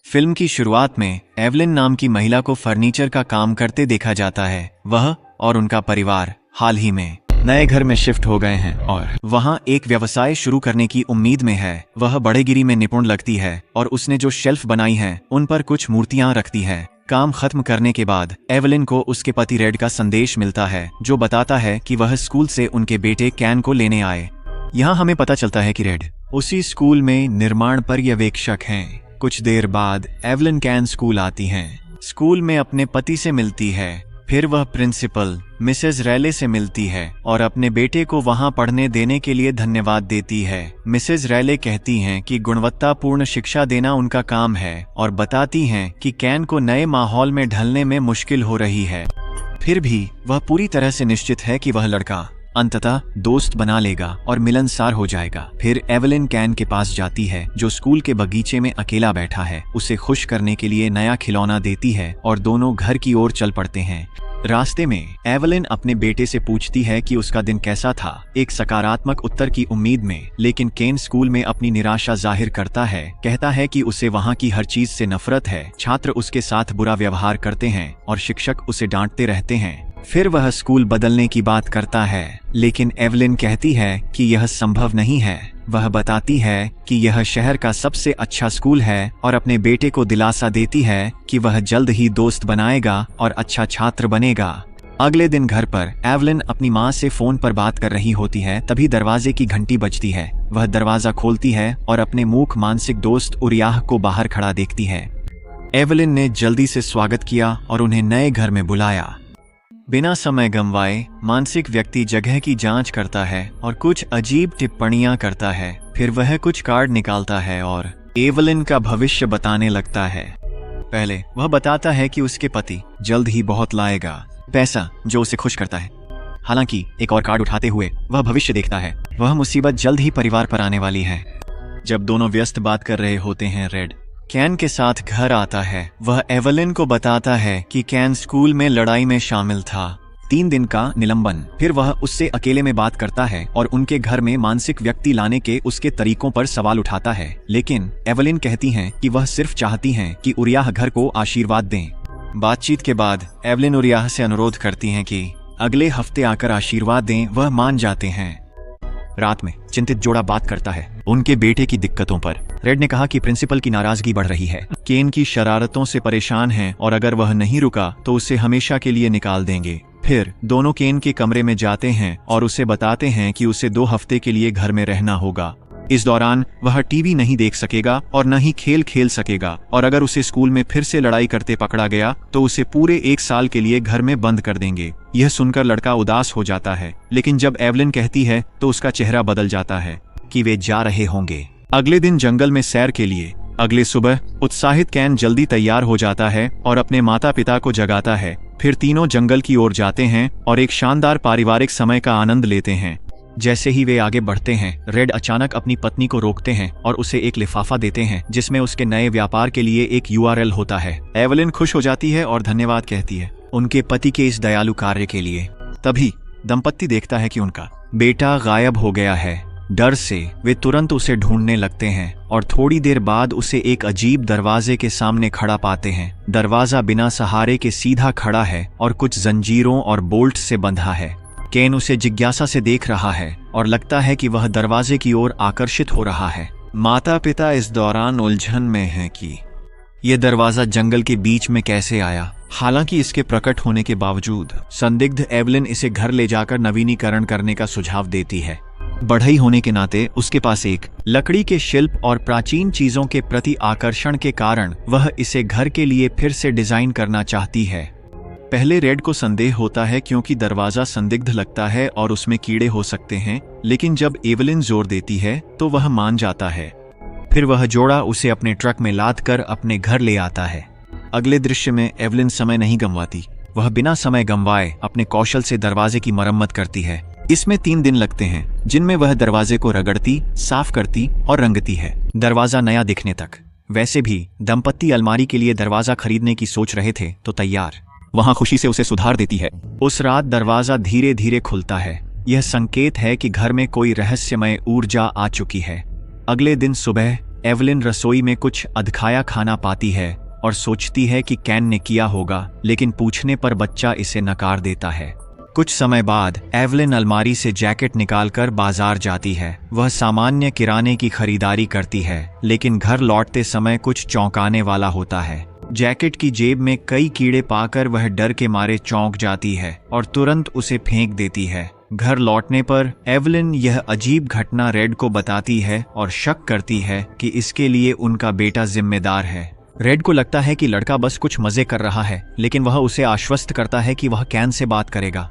Film की शुरुआत में एवलिन नाम की महिला को फर्नीचर का काम करते देखा जाता है। वह और उनका परिवार हाल ही में नए घर में शिफ्ट हो गए हैं और वहां एक व्यवसाय शुरू करने की उम्मीद में है। वह बढ़ईगिरी में निपुण लगती है और उसने जो शेल्फ बनाई है उन पर कुछ मूर्तियां रखती है। काम खत्म करने के बाद एवलिन को उसके पति रेड का संदेश मिलता है जो बताता है कि वह स्कूल से उनके बेटे कैन को लेने आए। यहाँ हमें पता चलता है कि रेड उसी स्कूल में निर्माण पर्यवेक्षक हैं। कुछ देर बाद एवलिन कैन स्कूल आती हैं। स्कूल में अपने पति से मिलती है। फिर वह प्रिंसिपल मिसेस रैले से मिलती है और अपने बेटे को वहां पढ़ने देने के लिए धन्यवाद देती है। मिसेस रैले कहती हैं कि गुणवत्तापूर्ण शिक्षा देना उनका काम है और बताती हैं कि कैन को नए माहौल में ढलने में मुश्किल हो रही है। फिर भी वह पूरी तरह से निश्चित है कि वह लड़का अंततः दोस्त बना लेगा और मिलनसार हो जाएगा। फिर एवलिन कैन के पास जाती है जो स्कूल के बगीचे में अकेला बैठा है। उसे खुश करने के लिए नया खिलौना देती है और दोनों घर की ओर चल पड़ते हैं। रास्ते में एवलिन अपने बेटे से पूछती है कि उसका दिन कैसा था, एक सकारात्मक उत्तर की उम्मीद में। लेकिन केन स्कूल में अपनी निराशा जाहिर करता है। कहता है कि उसे वहां की हर चीज से नफरत है। छात्र उसके साथ बुरा व्यवहार करते हैं और शिक्षक उसे डांटते रहते हैं। फिर वह स्कूल बदलने की बात करता है, लेकिन एवलिन कहती है कि यह संभव नहीं है। वह बताती है कि यह शहर का सबसे अच्छा स्कूल है और अपने बेटे को दिलासा देती है कि वह जल्द ही दोस्त बनाएगा और अच्छा छात्र बनेगा। अगले दिन घर पर एवलिन अपनी माँ से फोन पर बात कर रही होती है। तभी दरवाजे की घंटी बजती है। वह दरवाजा खोलती है और अपने मूक मानसिक दोस्त उरियाह को बाहर खड़ा देखती है। एवलिन ने जल्दी से स्वागत किया और उन्हें नए घर में बुलाया। बिना समय गंवाए मानसिक व्यक्ति जगह की जांच करता है और कुछ अजीब टिप्पणियां करता है। फिर वह कुछ कार्ड निकालता है और एवलिन का भविष्य बताने लगता है। पहले वह बताता है कि उसके पति जल्द ही बहुत लाएगा पैसा जो उसे खुश करता है। हालांकि एक और कार्ड उठाते हुए वह भविष्य देखता है। वह मुसीबत जल्द ही परिवार पर आने वाली है। जब दोनों व्यस्त बात कर रहे होते हैं, रेड कैन के साथ घर आता है। वह एवलिन को बताता है कि कैन स्कूल में लड़ाई में शामिल था। 3 दिन का निलंबन। फिर वह उससे अकेले में बात करता है और उनके घर में मानसिक व्यक्ति लाने के उसके तरीकों पर सवाल उठाता है। लेकिन एवलिन कहती हैं कि वह सिर्फ चाहती हैं कि उरियाह घर को आशीर्वाद दें। बातचीत के बाद एवलिन उरियाह से अनुरोध करती हैं कि अगले हफ्ते आकर आशीर्वाद दें। वह मान जाते हैं। रात में चिंतित जोड़ा बात करता है उनके बेटे की दिक्कतों पर। रेड ने कहा कि प्रिंसिपल की नाराजगी बढ़ रही है। केन की शरारतों से परेशान है और अगर वह नहीं रुका तो उसे हमेशा के लिए निकाल देंगे। फिर दोनों केन के कमरे में जाते हैं और उसे बताते हैं कि उसे 2 हफ्ते के लिए घर में रहना होगा। इस दौरान वह टीवी नहीं देख सकेगा और न ही खेल खेल सकेगा और अगर उसे स्कूल में फिर से लड़ाई करते पकड़ा गया तो उसे पूरे 1 साल के लिए घर में बंद कर देंगे। यह सुनकर लड़का उदास हो जाता है, लेकिन जब एवलिन कहती है तो उसका चेहरा बदल जाता है कि वे जा रहे होंगे अगले दिन जंगल में सैर के लिए। अगले सुबह उत्साहित कैन जल्दी तैयार हो जाता है और अपने माता पिता को जगाता है। फिर तीनों जंगल की ओर जाते हैं और एक शानदार पारिवारिक समय का आनंद लेते हैं। जैसे ही वे आगे बढ़ते हैं, रेड अचानक अपनी पत्नी को रोकते हैं और उसे एक लिफाफा देते हैं जिसमें उसके नए व्यापार के लिए एक URL होता है। एवलिन खुश हो जाती है और धन्यवाद कहती है उनके पति के इस दयालु कार्य के लिए। तभी दंपत्ति देखता है कि उनका बेटा गायब हो गया है। डर से वे तुरंत उसे ढूंढने लगते हैं और थोड़ी देर बाद उसे एक अजीब दरवाजे के सामने खड़ा पाते हैं। दरवाजा बिना सहारे के सीधा खड़ा है और कुछ जंजीरों और बोल्ट से बंधा है। केन उसे जिज्ञासा से देख रहा है और लगता है कि वह दरवाजे की ओर आकर्षित हो रहा है। माता पिता इस दौरान उलझन में हैं कि यह दरवाजा जंगल के बीच में कैसे आया। हालांकि इसके प्रकट होने के बावजूद संदिग्ध एवलिन इसे घर ले जाकर नवीनीकरण करने का सुझाव देती है। बढ़ई होने के नाते उसके पास एक लकड़ी के शिल्प और प्राचीन चीजों के प्रति आकर्षण के कारण वह इसे घर के लिए फिर से डिजाइन करना चाहती है। पहले रेड को संदेह होता है क्योंकि दरवाजा संदिग्ध लगता है और उसमें कीड़े हो सकते हैं, लेकिन जब एवलिन जोर देती है तो वह मान जाता है। फिर वह जोड़ा उसे अपने ट्रक में लाद कर अपने घर ले आता है। अगले दृश्य में एवलिन समय नहीं गंवाती। वह बिना समय गंवाए अपने कौशल से दरवाजे की मरम्मत करती है। इसमें 3 दिन लगते हैं जिनमें वह दरवाजे को रगड़ती, साफ करती और रंगती है, दरवाजा नया दिखने तक। वैसे भी दंपत्ति अलमारी के लिए दरवाजा खरीदने की सोच रहे थे तो तैयार वहां खुशी से उसे सुधार देती है। उस रात दरवाजा धीरे धीरे खुलता है। यह संकेत है कि घर में कोई रहस्यमय ऊर्जा आ चुकी है। अगले दिन सुबह एवलिन रसोई में कुछ अधखाया खाना पाती है और सोचती है कि कैन ने किया होगा, लेकिन पूछने पर बच्चा इसे नकार देता है। कुछ समय बाद एवलिन अलमारी से जैकेट निकालकर बाजार जाती है। वह सामान्य किराने की खरीदारी करती है, लेकिन घर लौटते समय कुछ चौंकाने वाला होता है। जैकेट की जेब में कई कीड़े पाकर वह डर के मारे चौंक जाती है और तुरंत उसे फेंक देती है। घर लौटने पर एवलिन यह अजीब घटना रेड को बताती है और शक करती है कि इसके लिए उनका बेटा जिम्मेदार है। रेड को लगता है कि लड़का बस कुछ मजे कर रहा है, लेकिन वह उसे आश्वस्त करता है कि वह कैन से बात करेगा।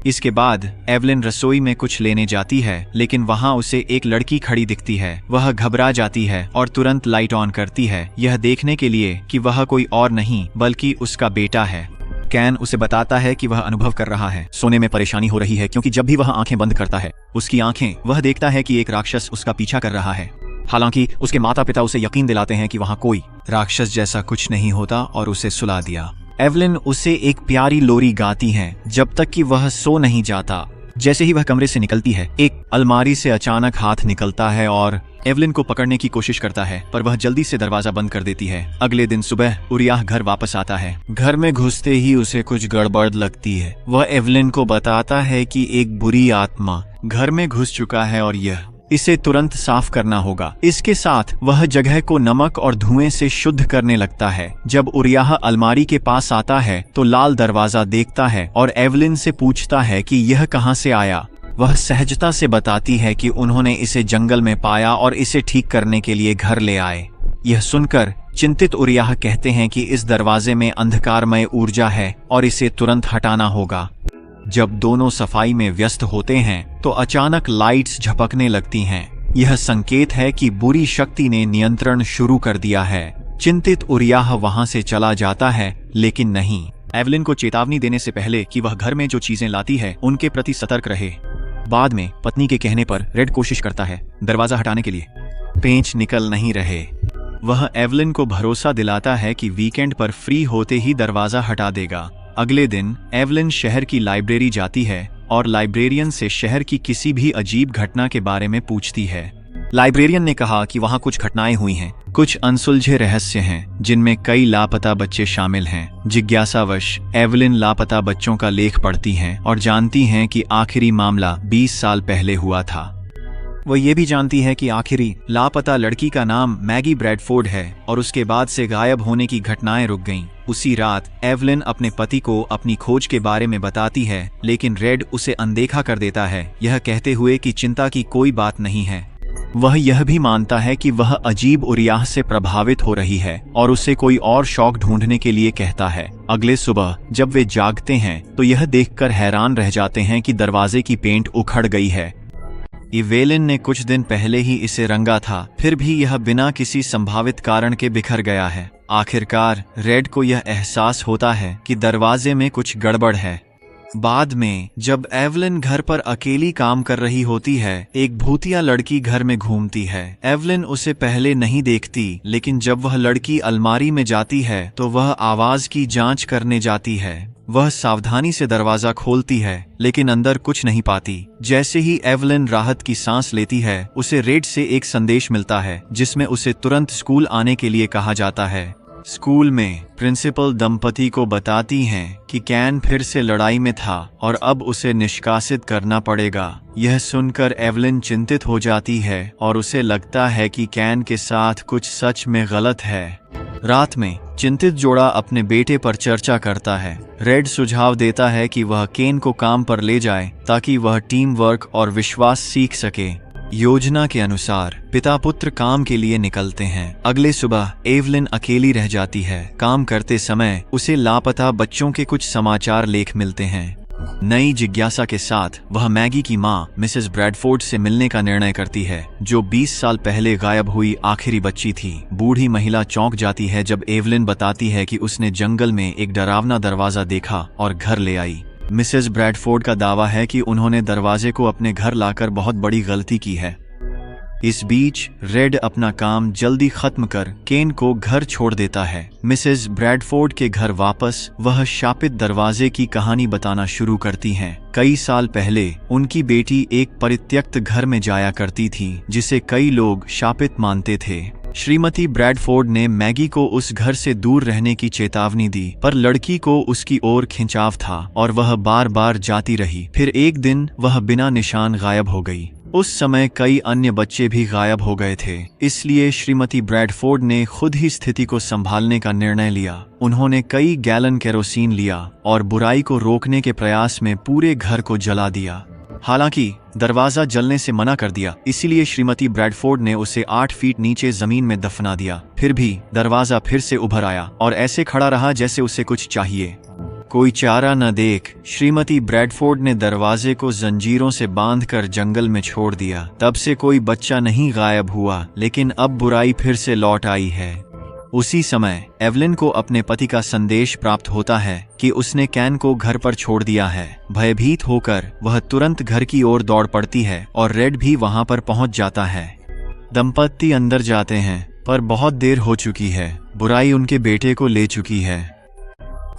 इसके बाद एवलिन रसोई में कुछ लेने जाती है, लेकिन वहां उसे एक लड़की खड़ी दिखती है। वह घबरा जाती है और तुरंत लाइट ऑन करती है, यह देखने के लिए कि वह कोई और नहीं बल्कि उसका बेटा है। कैन उसे बताता है कि वह अनुभव कर रहा है, सोने में परेशानी हो रही है, क्योंकि जब भी वह आंखें बंद करता है उसकी आंखें, वह देखता है कि एक राक्षस उसका पीछा कर रहा है। हालांकि उसके माता पिता उसे यकीन दिलाते हैं कि वहां कोई राक्षस जैसा कुछ नहीं होता और उसे सुला दिया। एवलिन उसे एक प्यारी लोरी गाती है जब तक कि वह सो नहीं जाता। जैसे ही वह कमरे से निकलती है, एक अलमारी से अचानक हाथ निकलता है और एवलिन को पकड़ने की कोशिश करता है, पर वह जल्दी से दरवाजा बंद कर देती है। अगले दिन सुबह उरियाह घर वापस आता है। घर में घुसते ही उसे कुछ गड़बड़ लगती है। वह एवलिन को बताता है कि एक बुरी आत्मा घर में घुस चुका है और इसे तुरंत साफ करना होगा। इसके साथ वह जगह को नमक और धुएं से शुद्ध करने लगता है। जब उरियाह अलमारी के पास आता है तो लाल दरवाजा देखता है और एवलिन से पूछता है कि यह कहां से आया। वह सहजता से बताती है कि उन्होंने इसे जंगल में पाया और इसे ठीक करने के लिए घर ले आए। यह सुनकर चिंतित उरियाह कहते हैं कि इस दरवाजे में अंधकारमय ऊर्जा है और इसे तुरंत हटाना होगा। जब दोनों सफाई में व्यस्त होते हैं तो अचानक लाइट्स झपकने लगती हैं। यह संकेत है कि बुरी शक्ति ने नियंत्रण शुरू कर दिया है। चिंतित उरियाह वहां से चला जाता है, लेकिन नहीं, एवलिन को चेतावनी देने से पहले कि वह घर में जो चीजें लाती है उनके प्रति सतर्क रहे। बाद में पत्नी के कहने पर रेड कोशिश करता है दरवाजा हटाने के लिए। पेंच निकल नहीं रहे। वह एवलिन को भरोसा दिलाता है कि वीकेंड पर फ्री होते ही दरवाजा हटा देगा। अगले दिन एवलिन शहर की लाइब्रेरी जाती है और लाइब्रेरियन से शहर की किसी भी अजीब घटना के बारे में पूछती है। लाइब्रेरियन ने कहा कि वहां कुछ घटनाएं हुई हैं, कुछ अनसुलझे रहस्य हैं जिनमें कई लापता बच्चे शामिल हैं। जिज्ञासावश एवलिन लापता बच्चों का लेख पढ़ती हैं और जानती हैं कि आखिरी मामला 20 साल पहले हुआ था। वह ये भी जानती है कि आखिरी लापता लड़की का नाम मैगी ब्रैडफोर्ड है और उसके बाद से गायब होने की घटनाएं रुक गईं। उसी रात एवलिन अपने पति को अपनी खोज के बारे में बताती है, लेकिन रेड उसे अनदेखा कर देता है, यह कहते हुए कि चिंता की कोई बात नहीं है। वह यह भी मानता है कि वह अजीब उरियाह से प्रभावित हो रही है और उसे कोई और शौक ढूंढने के लिए कहता है। अगले सुबह जब वे जागते हैं तो यह देखकर हैरान रह जाते हैं कि दरवाजे की पेंट उखड़ गई है। एवलिन ने कुछ दिन पहले ही इसे रंगा था, फिर भी यह बिना किसी संभावित कारण के बिखर गया है। आखिरकार रेड को यह एहसास होता है कि दरवाजे में कुछ गड़बड़ है। बाद में जब एवलिन घर पर अकेली काम कर रही होती है, एक भूतिया लड़की घर में घूमती है। एवलिन उसे पहले नहीं देखती, लेकिन जब वह लड़की अलमारी में जाती है तो वह आवाज की जांच करने जाती है। वह सावधानी से दरवाजा खोलती है, लेकिन अंदर कुछ नहीं पाती। जैसे ही एवलिन राहत की सांस लेती है, उसे रेड से एक संदेश मिलता है जिसमें उसे तुरंत स्कूल आने के लिए कहा जाता है। स्कूल में प्रिंसिपल दंपति को बताती हैं कि कैन फिर से लड़ाई में था और अब उसे निष्कासित करना पड़ेगा। यह सुनकर एवलिन चिंतित हो जाती है और उसे लगता है कि कैन के साथ कुछ सच में गलत है। रात में चिंतित जोड़ा अपने बेटे पर चर्चा करता है। रेड सुझाव देता है कि वह केन को काम पर ले जाए ताकि वह टीम वर्क और विश्वास सीख सके। योजना के अनुसार पिता पुत्र काम के लिए निकलते हैं। अगले सुबह एवलिन अकेली रह जाती है। काम करते समय उसे लापता बच्चों के कुछ समाचार लेख मिलते हैं। नई जिज्ञासा के साथ वह मैगी की मां मिसेस ब्रैडफोर्ड से मिलने का निर्णय करती है, जो 20 साल पहले गायब हुई आखिरी बच्ची थी। बूढ़ी महिला चौंक जाती है जब एवलिन बताती है कि उसने जंगल में एक डरावना दरवाजा देखा और घर ले आई। मिसेस ब्रैडफोर्ड का दावा है कि उन्होंने दरवाजे को अपने घर लाकर बहुत बड़ी गलती की है। इस बीच रेड अपना काम जल्दी खत्म कर केन को घर छोड़ देता है। मिसेस ब्रैडफोर्ड के घर वापस वह शापित दरवाजे की कहानी बताना शुरू करती हैं। कई साल पहले उनकी बेटी एक परित्यक्त घर में जाया करती थी जिसे कई लोग शापित मानते थे। श्रीमती ब्रैडफोर्ड ने मैगी को उस घर से दूर रहने की चेतावनी दी, पर लड़की को उसकी ओर खिंचाव था और वह बार बार जाती रही। फिर एक दिन वह बिना निशान गायब हो गई। उस समय कई अन्य बच्चे भी गायब हो गए थे, इसलिए श्रीमती ब्रैडफोर्ड ने खुद ही स्थिति को संभालने का निर्णय लिया। उन्होंने कई गैलन केरोसिन लिया और बुराई को रोकने के प्रयास में पूरे घर को जला दिया। हालांकि दरवाजा जलने से मना कर दिया, इसीलिए श्रीमती ब्रैडफोर्ड ने उसे 8 फीट नीचे जमीन में दफना दिया। फिर भी दरवाजा फिर से उभर आया और ऐसे खड़ा रहा जैसे उसे कुछ चाहिए। कोई चारा न देख श्रीमती ब्रैडफोर्ड ने दरवाजे को जंजीरों से बांधकर जंगल में छोड़ दिया। तब से कोई बच्चा नहीं गायब हुआ, लेकिन अब बुराई फिर से लौट आई है। उसी समय एवलिन को अपने पति का संदेश प्राप्त होता है कि उसने कैन को घर पर छोड़ दिया है। भयभीत होकर वह तुरंत घर की ओर दौड़ पड़ती है और रेड भी वहां पर पहुंच जाता है। दंपत्ति अंदर जाते हैं, पर बहुत देर हो चुकी है। बुराई उनके बेटे को ले चुकी है।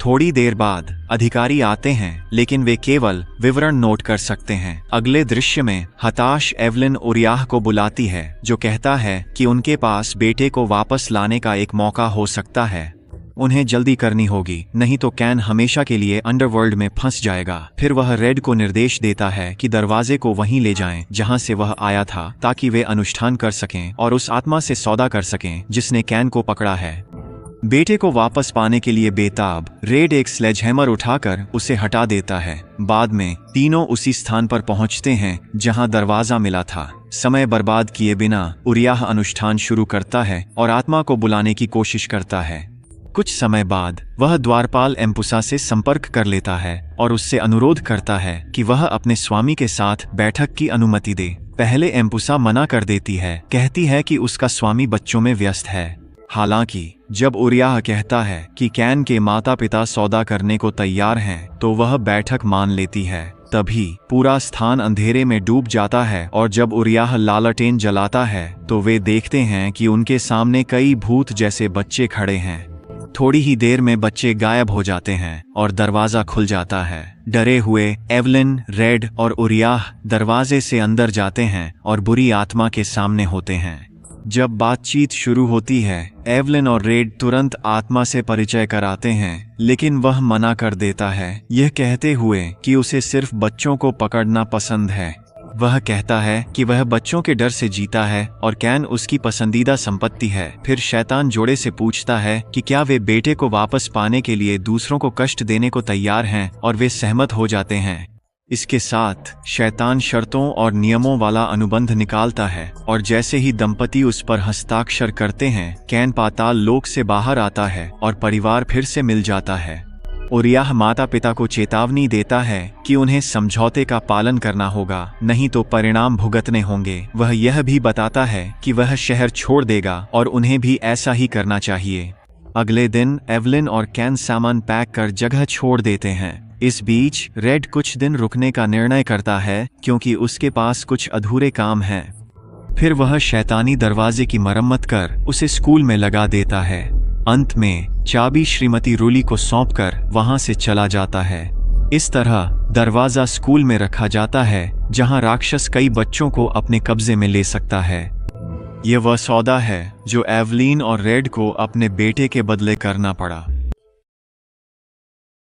थोड़ी देर बाद अधिकारी आते हैं, लेकिन वे केवल विवरण नोट कर सकते हैं। अगले दृश्य में हताश एवलिन उरियाह को बुलाती है, जो कहता है कि उनके पास बेटे को वापस लाने का एक मौका हो सकता है। उन्हें जल्दी करनी होगी, नहीं तो कैन हमेशा के लिए अंडरवर्ल्ड में फंस जाएगा। फिर वह रेड को निर्देश देता है कि दरवाजे को वहीं ले जाएं जहां से वह आया था, ताकि वे अनुष्ठान कर सकें और उस आत्मा से सौदा कर सकें जिसने कैन को पकड़ा है। बेटे को वापस पाने के लिए बेताब रेड एक स्लेजहैमर उठाकर उसे हटा देता है। बाद में तीनों उसी स्थान पर पहुंचते हैं जहां दरवाजा मिला था। समय बर्बाद किए बिना उरियाह अनुष्ठान शुरू करता है और आत्मा को बुलाने की कोशिश करता है। कुछ समय बाद वह द्वारपाल एम्पुसा से संपर्क कर लेता है और उससे अनुरोध करता है कि वह अपने स्वामी के साथ बैठक की अनुमति दे। पहले एम्पुसा मना कर देती है, कहती है कि उसका स्वामी बच्चों में व्यस्त है। हालांकि जब उरियाह कहता है कि कैन के माता पिता सौदा करने को तैयार हैं, तो वह बैठक मान लेती है। तभी पूरा स्थान अंधेरे में डूब जाता है और जब उरियाह लालटेन जलाता है तो वे देखते हैं कि उनके सामने कई भूत जैसे बच्चे खड़े हैं। थोड़ी ही देर में बच्चे गायब हो जाते हैं और दरवाजा खुल जाता है। डरे हुए एवलिन, रेड और उरियाह दरवाजे से अंदर जाते हैं और बुरी आत्मा के सामने होते हैं। जब बातचीत शुरू होती है, एवलिन और रेड तुरंत आत्मा से परिचय कराते हैं, लेकिन वह मना कर देता है, यह कहते हुए कि उसे सिर्फ बच्चों को पकड़ना पसंद है। वह कहता है कि वह बच्चों के डर से जीता है और कैन उसकी पसंदीदा संपत्ति है। फिर शैतान जोड़े से पूछता है कि क्या वे बेटे को वापस पाने के लिए दूसरों को कष्ट देने को तैयार हैं, और वे सहमत हो जाते हैं। इसके साथ शैतान शर्तों और नियमों वाला अनुबंध निकालता है और जैसे ही दंपति उस पर हस्ताक्षर करते हैं, कैन पाताल लोक से बाहर आता है और परिवार फिर से मिल जाता है। उरियाह माता पिता को चेतावनी देता है कि उन्हें समझौते का पालन करना होगा, नहीं तो परिणाम भुगतने होंगे। वह यह भी बताता है कि वह शहर छोड़ देगा और उन्हें भी ऐसा ही करना चाहिए। अगले दिन एवलिन और कैन सामान पैक कर जगह छोड़ देते हैं। इस बीच रेड कुछ दिन रुकने का निर्णय करता है, क्योंकि उसके पास कुछ अधूरे काम हैं। फिर वह शैतानी दरवाजे की मरम्मत कर उसे स्कूल में लगा देता है। अंत में चाबी श्रीमती रूली को सौंपकर वहां से चला जाता है। इस तरह दरवाजा स्कूल में रखा जाता है, जहां राक्षस कई बच्चों को अपने कब्जे में ले सकता है। यह वह सौदा है जो एवलिन और रेड को अपने बेटे के बदले करना पड़ा।